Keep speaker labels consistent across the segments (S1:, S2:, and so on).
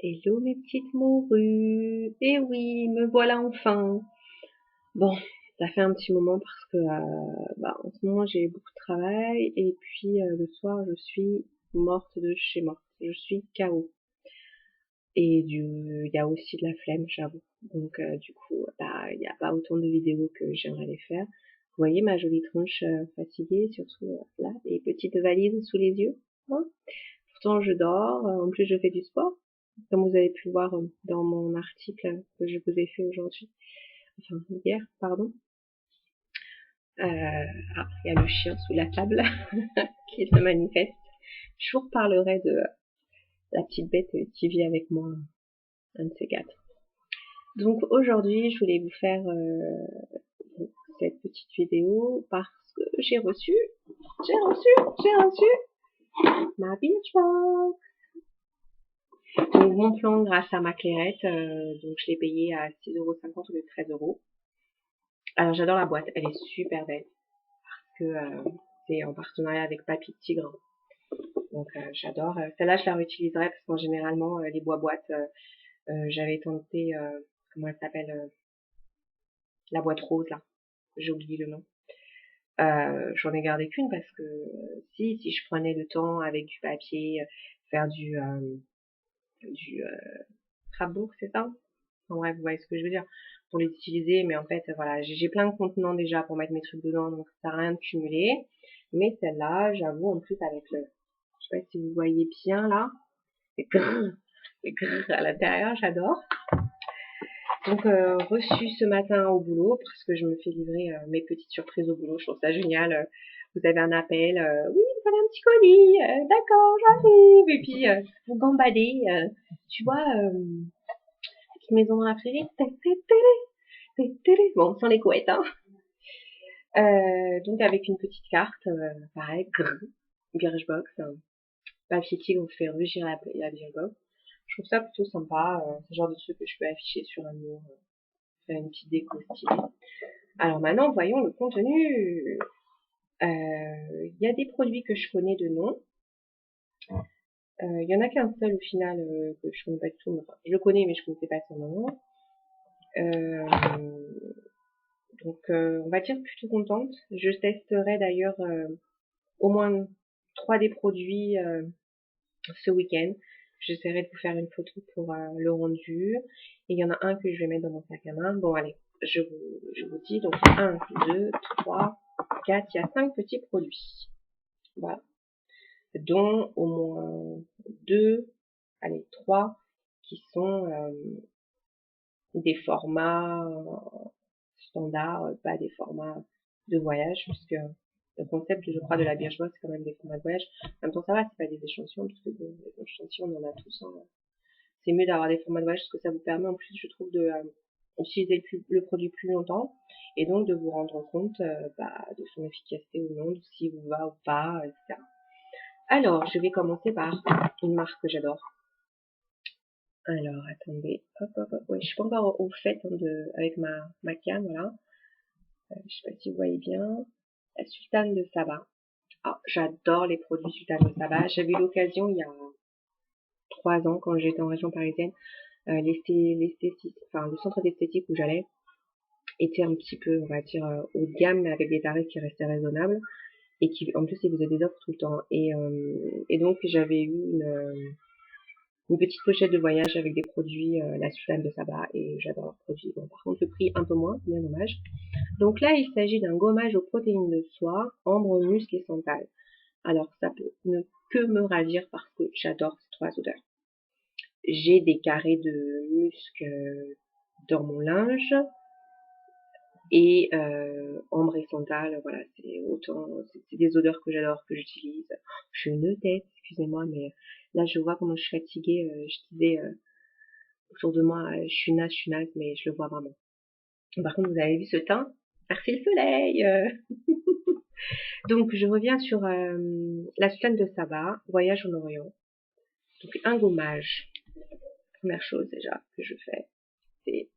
S1: Hello mes petites morues. Eh oui, me voilà enfin. Bon, ça fait un petit moment parce que en ce moment j'ai beaucoup de travail et puis le soir je suis morte de chez morte. Je suis KO. Et il y a aussi de la flemme, j'avoue. Donc du coup, il n'y a pas autant de vidéos que j'aimerais les faire. Vous voyez ma jolie tronche fatiguée, surtout là, les petites valises sous les yeux. Hein. Pourtant je dors, en plus je fais du sport. Comme vous avez pu voir dans mon article que je vous ai fait aujourd'hui, enfin hier, pardon. Il y a le chien sous la table qui se manifeste. Je vous reparlerai de la petite bête qui vit avec moi, un de ces quatre. Donc aujourd'hui, je voulais vous faire cette petite vidéo parce que j'ai reçu ma Birchbox. Donc mon plan grâce à ma clairette, donc je l'ai payé à 6,50 € au lieu de 13 €. Alors j'adore la boîte, elle est super belle parce que c'est en partenariat avec Papy Tigre. Donc j'adore. Celle-là je la réutiliserai parce qu'en généralement les boîtes, j'avais tenté, comment elle s'appelle, la boîte rose là, j'ai oublié le nom. J'en ai gardé qu'une parce que si je prenais le temps avec du papier, faire du scrapbook, c'est ça? En bref, vous voyez ce que je veux dire, pour les utiliser, mais en fait, voilà, j'ai plein de contenants déjà pour mettre mes trucs dedans, donc ça sert à rien de cumuler. Mais celle-là, j'avoue, en plus avec je sais pas si vous voyez bien là, les grrr à l'intérieur, j'adore. Donc reçu ce matin au boulot, parce que je me fais livrer mes petites surprises au boulot, je trouve ça génial. Vous avez un appel, oui, vous avez un petit colis, d'accord, j'arrive, et puis vous gambadez, tu vois, petite maison dans la prairie, bon, sans les couettes, hein. Donc avec une petite carte, pareil, Birchbox, papier tigre, vous fait rugir la Birchbox. Je trouve ça plutôt sympa, ce genre de truc que je peux afficher sur un mur, faire une petite déco stylée. Alors maintenant, voyons le contenu. Il y a des produits que je connais de nom. Il y en a qu'un seul au final que je connais pas du tout. Enfin, je le connais mais je connaissais pas son nom. Euh, donc on va dire plutôt contente. Je testerai d'ailleurs au moins 3 des produits ce week-end. J'essaierai de vous faire une photo pour le rendu. Et il y en a un que je vais mettre dans mon sac à main. Bon allez, je vous dis donc 1, 2, 3, 4, il y a 5 petits produits. Voilà. Dont au moins 2, allez 3 qui sont des formats standards, pas des formats de voyage, puisque le concept, je crois, de la Birchbox, c'est quand même des formats de voyage. En même temps, ça va, c'est pas des échantillons, parce que des échantillons, on en a tous. Hein. C'est mieux d'avoir des formats de voyage, parce que ça vous permet, en plus, je trouve, de utiliser le produit plus longtemps, et donc de vous rendre compte de son efficacité ou non, de s'il vous va ou pas, etc. Alors, je vais commencer par une marque que j'adore. Alors, attendez, hop, ouais, je suis pas encore au fait avec ma canne, voilà. Je sais pas si vous voyez bien. La Sultane de Saba. Ah, j'adore les produits Sultane de Saba. J'avais eu l'occasion il y a 3 ans quand j'étais en région parisienne, le centre d'esthétique où j'allais était un petit peu, on va dire, haut de gamme, mais avec des tarifs qui restaient raisonnables et qui, en plus, ils faisaient des offres tout le temps. Et donc, j'avais eu une petite pochette de voyage avec des produits, la Sultane de Saba, et j'adore leurs produits. Bon, par contre, le prix un peu moins, bien dommage. Donc là, il s'agit d'un gommage aux protéines de soie, ambre, musc et santal. Alors, ça peut ne que me ravir parce que j'adore ces 3 odeurs. J'ai des carrés de musc dans mon linge et ambre et santal, voilà, c'est des odeurs que j'adore, que j'utilise. Je suis une tête, excusez-moi, mais là, je vois comment je suis fatiguée. Je disais autour de moi, je suis naze, mais je le vois vraiment. Par contre, vous avez vu ce teint? Merci le soleil. Donc, je reviens sur la Sultane de Saba, Voyage en Orient. Donc, un gommage. Première chose déjà que je fais, c'est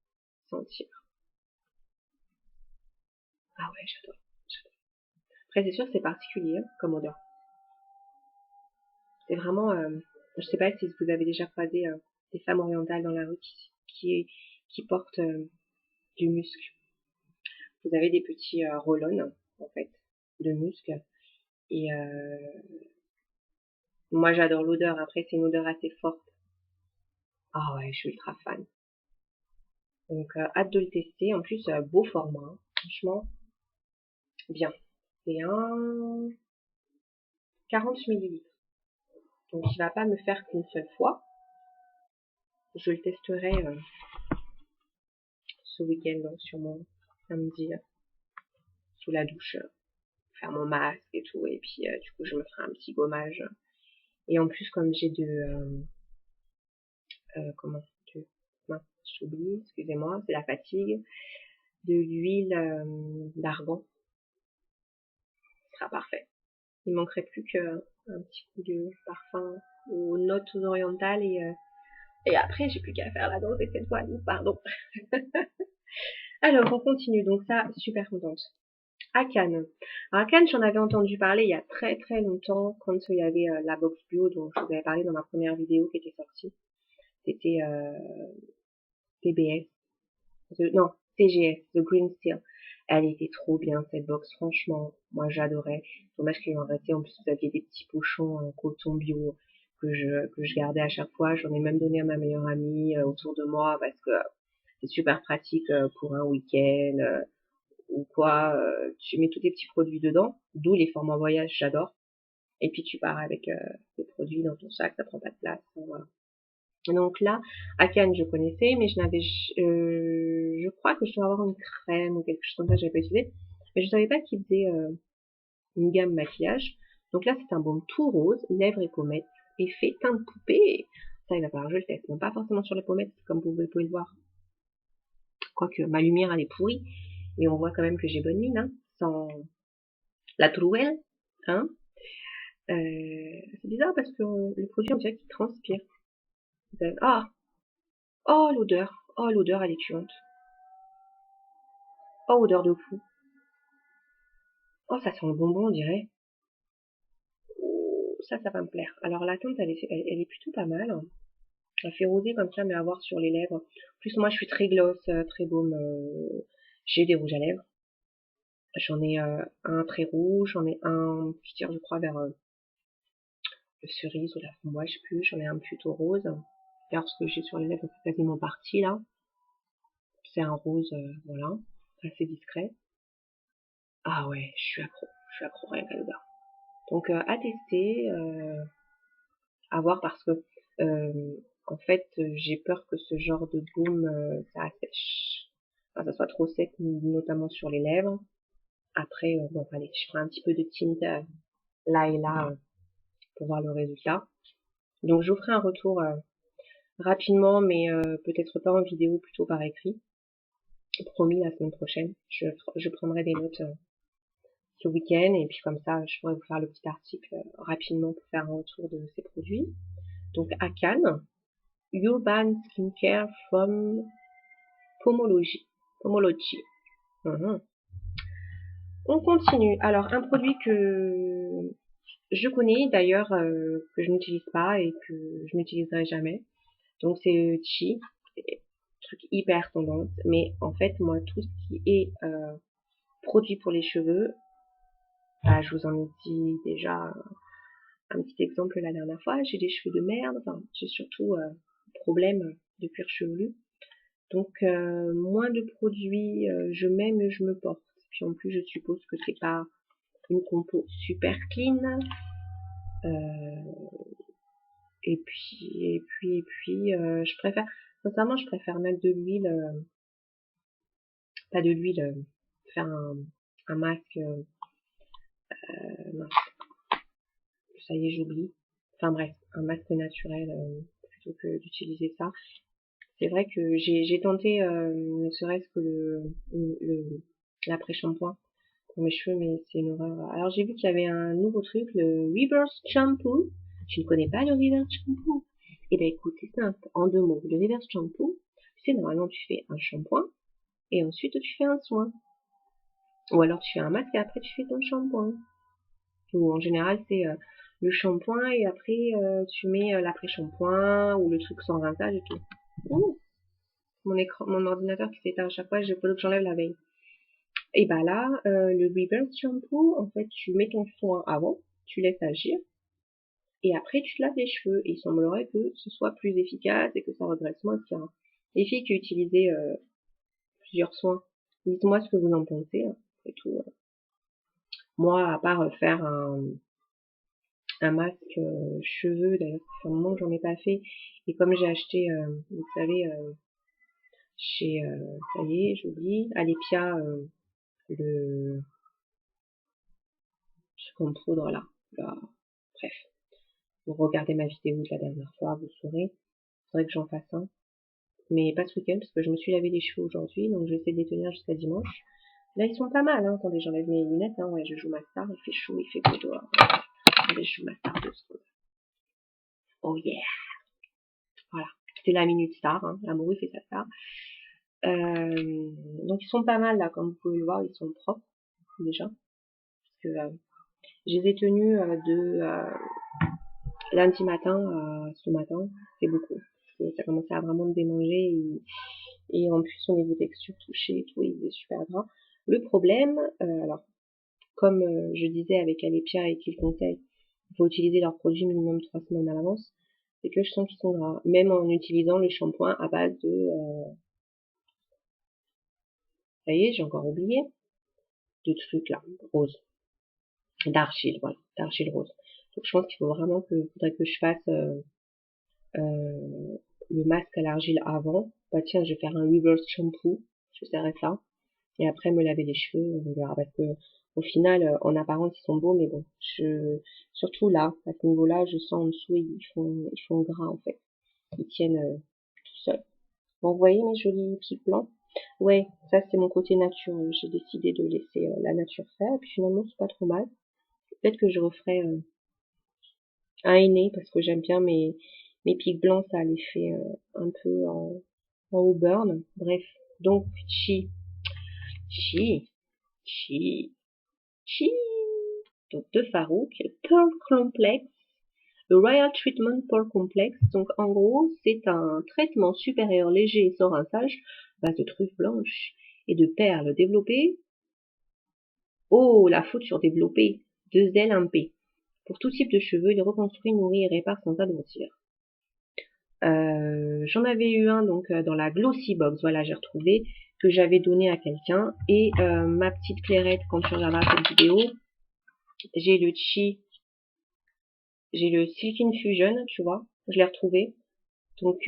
S1: sentir. Ah ouais, j'adore. Après, c'est sûr que c'est particulier comme odeur. C'est vraiment, je sais pas si vous avez déjà croisé des femmes orientales dans la rue qui portent du musc. Vous avez des petits roll-on, en fait, de musc. Et moi, j'adore l'odeur. Après, c'est une odeur assez forte. Ah ouais, je suis ultra fan. Donc, hâte de le tester. En plus, beau format. Hein. Franchement, bien. C'est un 40 ml. Donc, il va pas me faire qu'une seule fois. Je le testerai ce week-end, donc sûrement samedi, sous la douche, faire mon masque et tout. Et puis, du coup, je me ferai un petit gommage. Et en plus, comme j'ai mince, j'oublie, excusez-moi, c'est la fatigue, de l'huile d'argan, ce sera parfait. Il manquerait plus qu'un petit coup de parfum aux notes orientales et après j'ai plus qu'à faire la danse et cette fois, pardon. Alors on continue, donc ça, super contente. À Cannes. Alors à Cannes, j'en avais entendu parler il y a très très longtemps quand il y avait la box bio dont je vous avais parlé dans ma première vidéo qui était sortie. C'était TBS, non, TGS, The Green Steel. Elle était trop bien cette box, franchement, moi j'adorais. Dommage qu'il en restait, en plus vous aviez des petits pochons en coton bio que je gardais à chaque fois. J'en ai même donné à ma meilleure amie autour de moi parce que c'est super pratique pour un week-end ou quoi. Tu mets tous tes petits produits dedans, d'où les formats voyage, j'adore. Et puis tu pars avec tes produits dans ton sac, ça prend pas de place. Voilà. Donc là, à Cannes, je connaissais, mais je crois que je dois avoir une crème ou quelque chose comme ça, j'avais pas utilisé. Mais je savais pas qu'il faisait une gamme maquillage. Donc là, c'est un baume tout rose, lèvres et pommettes, effet teint de poupée. Ça, il va falloir que je le teste. Non, pas forcément sur les pommettes, comme vous pouvez le voir. Quoique ma lumière, elle est pourrie. Mais on voit quand même que j'ai bonne mine, hein, sans la trouelle, hein. C'est bizarre parce que le produit, on dirait qu'il transpire. Ah, oh l'odeur, elle est tuante. Oh, odeur de fou. Oh, ça sent le bonbon, on dirait. Oh, ça va me plaire. Alors la teinte, elle est plutôt pas mal. Elle fait rosé comme ça, mais à voir sur les lèvres. En plus, moi, je suis très gloss, très baume. J'ai des rouges à lèvres. J'en ai un très rouge, j'en ai un qui tire, je crois, vers le cerise ou la framboise, je sais plus. J'en ai un plutôt rose. Alors, ce que j'ai sur les lèvres, c'est quasiment parti, là. C'est un rose, voilà, assez discret. Ah ouais, je suis accro rien qu'à l'odeur. Donc à tester, à voir parce que en fait j'ai peur que ce genre de baume ça assèche, enfin, ça soit trop sec, notamment sur les lèvres. Après bon allez, je ferai un petit peu de tint là et là pour voir le résultat. Donc je vous ferai un retour rapidement, mais peut-être pas en vidéo, plutôt par écrit. Promis la semaine prochaine, je prendrai des notes ce week-end et puis comme ça je pourrais vous faire le petit article rapidement pour faire un retour de ces produits. Donc à Cannes, Urban Skincare from Pomology. Mhm. On continue. Alors un produit que je connais d'ailleurs, que je n'utilise pas et que je n'utiliserai jamais. Donc c'est Chi, truc hyper tendance. Mais en fait moi tout ce qui est produit pour les cheveux, bah, je vous en ai dit déjà un petit exemple la dernière fois. J'ai des cheveux de merde. Enfin, j'ai surtout problème de cuir chevelu. Donc moins de produits, je mets mais je me porte. Puis en plus je suppose que c'est pas une compo super clean. Je préfère, sincèrement je préfère mettre de l'huile, pas de l'huile, faire un masque, mince, ça y est j'oublie. Enfin bref, un masque naturel plutôt que d'utiliser ça. C'est vrai que j'ai tenté, ne serait-ce que l'après-shampoing pour mes cheveux, mais c'est une horreur. Alors j'ai vu qu'il y avait un nouveau truc, le reverse shampoo. Je ne connais pas le reverse shampoo. Eh ben écoute, c'est simple, en 2 mots. Le reverse shampoo, tu sais, normalement tu fais un shampoing et ensuite tu fais un soin. Ou alors tu fais un masque et après tu fais ton shampoing. Ou en général c'est le shampoing et après tu mets l'après-shampoing ou le truc sans rinçage et tout. Ouh, mon ordinateur qui s'éteint à chaque fois, il faut que j'enlève la veille. Et bah là, le reverse shampoo, en fait, tu mets ton soin avant, tu laisses agir, et après tu te laves les cheveux. Et il semblerait que ce soit plus efficace et que ça regresse moins, etc. Les filles qui utilisaient plusieurs soins, dites-moi ce que vous en pensez. Hein, et tout. Moi, à part faire un masque cheveux, d'ailleurs, ça fait un moment que j'en ai pas fait. Et comme j'ai acheté, vous savez, chez, ça y est, j'oublie, Alepia, le truc en poudre là. Là. Bref, vous regardez ma vidéo de la dernière fois, vous saurez. Faudrait que j'en fasse un. Mais pas ce week-end, parce que je me suis lavé les cheveux aujourd'hui, donc je vais essayer de les tenir jusqu'à dimanche. Là, ils sont pas mal, hein. Attendez, j'enlève mes lunettes, hein. Ouais, je joue ma star, il fait chaud, il fait beau dehors. Attendez, je joue ma star de secondes. Oh yeah! Voilà. C'est la minute star, hein. L'amour, il fait sa star. Donc ils sont pas mal là, comme vous pouvez le voir, ils sont propres déjà. Parce que je les ai tenus de lundi matin à ce matin, c'est beaucoup. Parce que ça commençait à vraiment me démanger et en plus au niveau texture touchée et tout, il est super gras. Le problème, alors comme je disais avec Alepia et qu'il conseille, il faut utiliser leurs produits minimum 3 semaines à l'avance, c'est que je sens qu'ils sont gras, même en utilisant le shampoing à base de ça y est, j'ai encore oublié, de trucs là, rose, d'argile, voilà, d'argile rose. Donc je pense qu'il faut vraiment faudrait que je fasse le masque à l'argile avant. Bah tiens, je vais faire un reverse shampoo, je ferai ça. Et après me laver les cheveux, on verra. Parce que au final, en apparence, ils sont beaux, mais bon, surtout là, à ce niveau-là, je sens en dessous, ils font gras en fait. Ils tiennent tout seuls. Bon, vous voyez mes jolis petits blancs. Ouais, ça c'est mon côté nature. J'ai décidé de laisser la nature faire. Et puis finalement, c'est pas trop mal. Peut-être que je referai un henné parce que j'aime bien mes pics blancs, ça les fait un peu en auburn. Bref, donc chi, chi, chi. Donc de Farouk, Pearl Complex, le Royal Treatment Pearl Complex. Donc en gros, c'est un traitement supérieur léger et sans rinçage, base de truffes blanches et de perles développées. Oh, la faute sur développé, 2 L 1 P. Pour tout type de cheveux, il reconstruit, nourrit et répare sans alourdir. J'en avais eu un donc dans la Glossy Box, voilà, j'ai retrouvé, que j'avais donné à quelqu'un. Et ma petite clairette, quand tu regarderas cette vidéo, j'ai le Chi, j'ai le Silk Infusion, tu vois, je l'ai retrouvé. Donc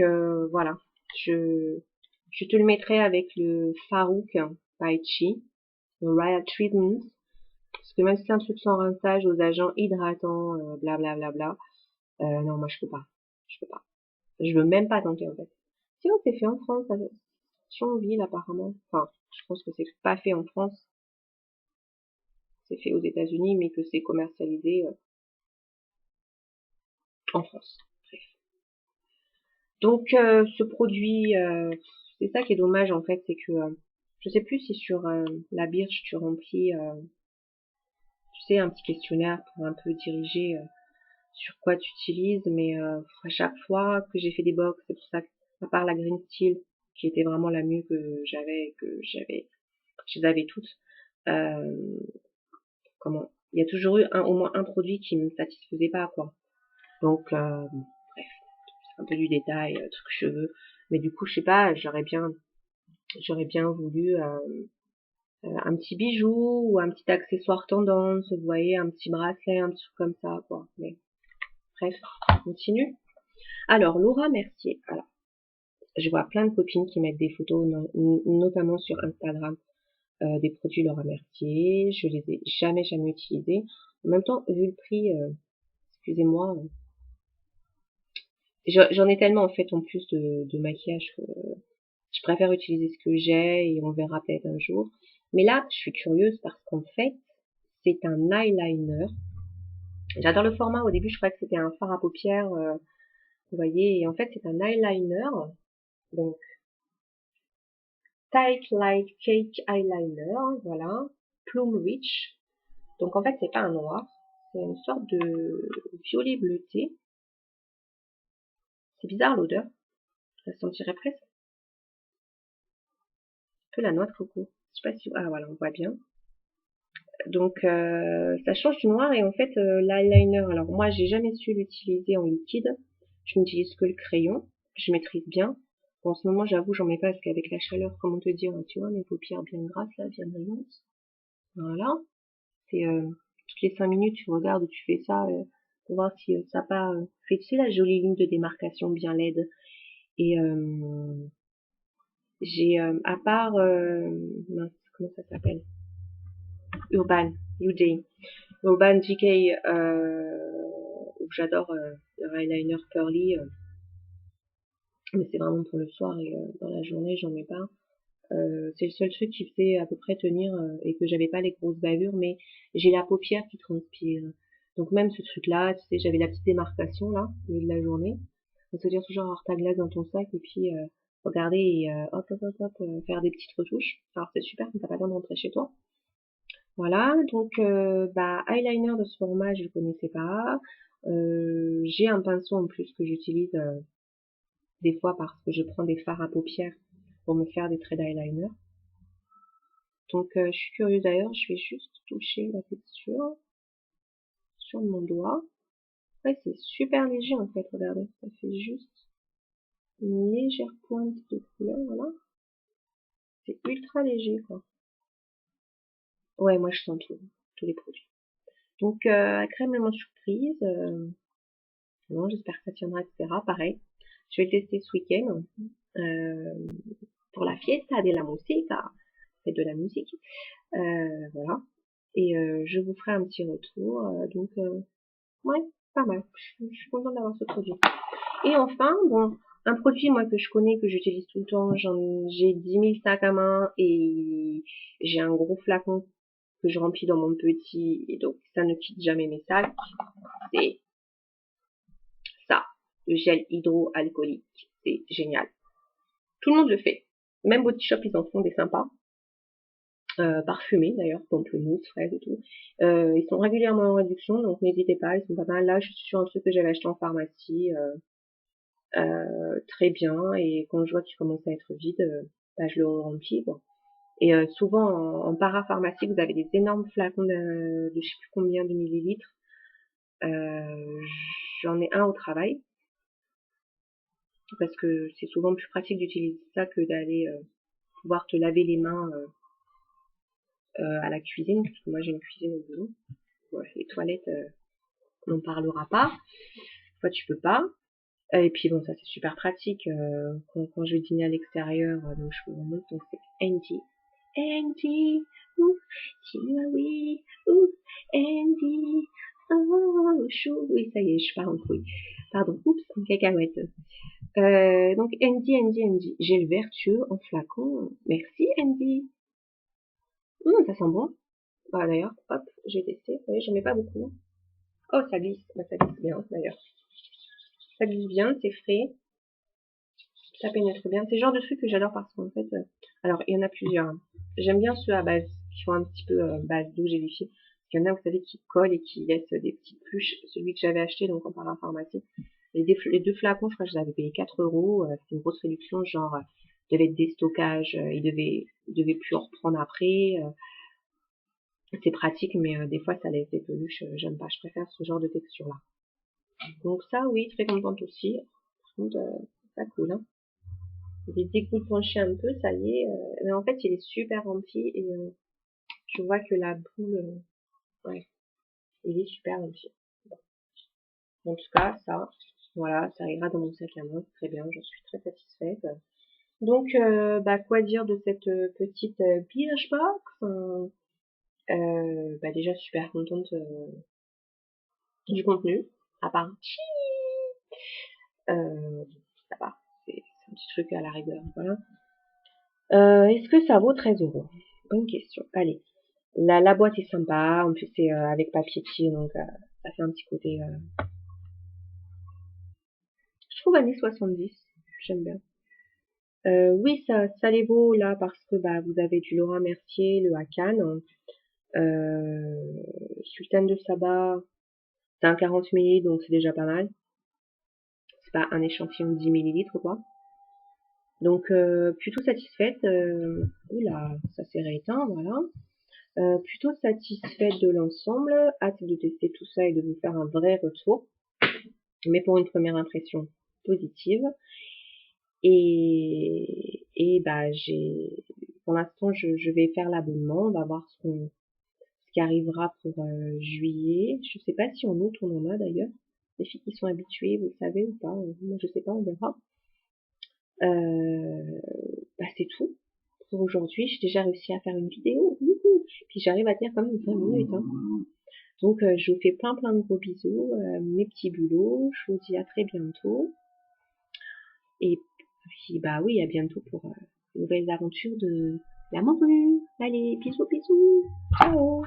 S1: voilà, je te le mettrai avec le Farouk by Chi, le Royal Treatment, parce que même si c'est un truc sans rinçage, aux agents hydratants, blablabla, non, moi je peux pas, je peux pas. Je veux même pas tenter en fait. Sinon c'est fait en France, Thionville apparemment. Enfin, je pense que c'est pas fait en France, c'est fait aux États-Unis, mais que c'est commercialisé en France. Bref. Donc ce produit, c'est ça qui est dommage en fait, c'est que je sais plus si sur la Birch tu remplis, tu sais, un petit questionnaire pour un peu diriger sur quoi tu utilises, mais à chaque fois que j'ai fait des box, c'est pour ça que, à part la Green Steel, qui était vraiment la mieux je les avais toutes. Euh, il y a toujours eu au moins un produit qui me satisfaisait pas, quoi. Donc, bref, c'est un peu du détail, truc cheveux. Mais du coup, je sais pas, j'aurais bien voulu un petit bijou ou un petit accessoire tendance, vous voyez, un petit bracelet, un truc comme ça, quoi. Mais bref, on continue. Alors, Laura Mercier. Alors, je vois plein de copines qui mettent des photos, notamment sur Instagram, des produits Laura Mercier. Je les ai jamais utilisés. En même temps, vu le prix, excusez-moi, j'en ai tellement en fait en plus de maquillage que je préfère utiliser ce que j'ai et on verra peut-être un jour. Mais là, je suis curieuse parce qu'en fait, c'est un eyeliner. J'adore le format. Au début, je croyais que c'était un fard à paupières, vous voyez. Et en fait, c'est un eyeliner. Donc, Tight Like Cake Eyeliner, voilà. Plume Rich. Donc, en fait, c'est pas un noir. C'est une sorte de violet bleuté. C'est bizarre l'odeur. Ça sentirait presque un peu la noix de coco. Je sais pas si... Ah voilà, on voit bien. Donc ça change du noir et en fait l'eyeliner, alors moi j'ai jamais su l'utiliser en liquide. Je n'utilise que le crayon. Je maîtrise bien. Bon, en ce moment j'avoue j'en mets pas parce qu'avec la chaleur, comment te dire, tu vois mes paupières bien grasses là, bien brillantes. Voilà. C'est toutes les 5 minutes tu regardes ou tu fais ça pour voir si ça n'a pas fait, tu sais, la jolie ligne de démarcation bien laide. Et j'ai à part mince, comment ça s'appelle, Urban UJ Urban Decay où j'adore le eyeliner curly, mais c'est vraiment pour le soir et dans la journée j'en mets pas. C'est le seul truc qui faisait à peu près tenir et que j'avais pas les grosses bavures, mais j'ai la paupière qui transpire. Donc même ce truc-là, tu sais, j'avais la petite démarcation là, au milieu de la journée. Donc ça veut dire toujours avoir ta glace dans ton sac et puis regarder et hop hop hop hop faire des petites retouches. Alors c'est super quand t'as pas besoin de rentrer chez toi. Voilà, donc bah eyeliner de ce format je ne connaissais pas. J'ai un pinceau en plus que j'utilise des fois parce que je prends des fards à paupières pour me faire des traits d'eyeliner. Donc je suis curieuse d'ailleurs, je vais juste toucher la texture sur mon doigt. Ouais, c'est super léger en fait, regardez, ça fait juste une légère pointe de couleur, voilà. C'est ultra léger quoi. Ouais, moi je sens tout, tous les produits. Donc crème lemon surprise, bon, j'espère que ça tiendra, etc. Pareil, je vais tester ce week-end pour la fiesta de la musica, c'est de la musique, voilà. Et je vous ferai un petit retour. Donc ouais, pas mal. Je suis contente d'avoir ce produit. Et enfin, bon, un produit moi que je connais, que j'utilise tout le temps, j'ai 10 000 sacs à main et j'ai un gros flacon que je remplis dans mon petit, et donc ça ne quitte jamais mes sacs. C'est ça, le gel hydroalcoolique. C'est génial. Tout le monde le fait. Même Body Shop, ils en font des sympas. Parfumés d'ailleurs, pamplemousse, fraises et tout. Ils sont régulièrement en réduction, donc n'hésitez pas, ils sont pas mal. Là, je suis sur un truc que j'avais acheté en pharmacie, très bien, et quand je vois qu'il commence à être vide, bah, je le remplis, quoi. Et souvent en parapharmacie, vous avez des énormes flacons de je sais plus combien de millilitres. J'en ai un au travail, parce que c'est souvent plus pratique d'utiliser ça que d'aller pouvoir te laver les mains à la cuisine, parce que moi j'ai une cuisine au boulot. Ouais, les toilettes, on n'en parlera pas. Toi, tu peux pas. Et puis bon, ça c'est super pratique quand je vais dîner à l'extérieur, donc je vous remonte. Donc c'est Andy. Andy, ouf, chihuahua, ouf, Andy, oh, chou. Oui, ça y est, je pars en couille. Pardon, oups, en cacahuète. Donc Andy. J'ai le vertueux en flacon. Merci Andy. Ça sent bon. Bah d'ailleurs, hop, j'ai testé. Vous voyez, j'en mets pas beaucoup. Oh, ça glisse. Bah, ça glisse bien d'ailleurs. Ça glisse bien, c'est frais. Ça pénètre bien. C'est le genre de truc que j'adore parce qu'en fait, alors il y en a plusieurs. J'aime bien ceux à base, qui font un petit peu base d'eau gélifiée. Parce qu'il y en a, vous savez, qui collent et qui laissent des petites pluches. Celui que j'avais acheté, donc en parapharmacie. Les deux flacons, je crois que je les avais payés 4 euros. C'était une grosse réduction, genre, il devait être déstockage, il devait plus en reprendre après. C'est pratique, mais des fois, ça laisse des peluches. J'aime pas, je préfère ce genre de texture-là. Donc ça, oui, très contente aussi. Par contre, c'est pas cool, hein. J'ai dès que vous penchez un peu, ça y est. Mais en fait, il est super rempli et je vois que la boule, ouais, il est super rempli. Bon. En tout cas, ça, voilà, ça ira dans mon sac à main, très bien, j'en suis très satisfaite. Donc, bah, quoi dire de cette petite Birchbox, bah, déjà super contente du contenu, à part ça va, c'est un petit truc à la rigueur, voilà. Est-ce que ça vaut 13 euros? Bonne question. Allez. La boîte est sympa, en plus c'est avec papier tiers, donc ça fait un petit côté, je trouve années 70, j'aime bien. Oui, ça les vaut là parce que bah vous avez du Laura Mercier, le Hakan, Sultane de Saba, C'est un 40 ml, donc c'est déjà pas mal. C'est pas un échantillon de 10 millilitres, quoi. Donc, plutôt satisfaite. Oula, ça s'est rééteint, voilà. Plutôt satisfaite de l'ensemble. Hâte de tester tout ça et de vous faire un vrai retour. Mais pour une première impression positive. Et bah, pour l'instant, je vais faire l'abonnement. On va voir ce qui arrivera pour juillet. Je sais pas si en août on en a d'ailleurs. Les filles qui sont habituées, vous le savez ou pas. Moi, je sais pas, on verra. Euh, Bah, c'est tout pour aujourd'hui. J'ai déjà réussi à faire une vidéo. Puis j'arrive à dire quand même 20 minutes. Hein. Donc, je vous fais plein de gros bisous, mes petits bulots. Je vous dis à très bientôt. Et puis, bah oui, à bientôt pour de nouvelles aventures de la morue. Allez, bisous, bisous. Ciao.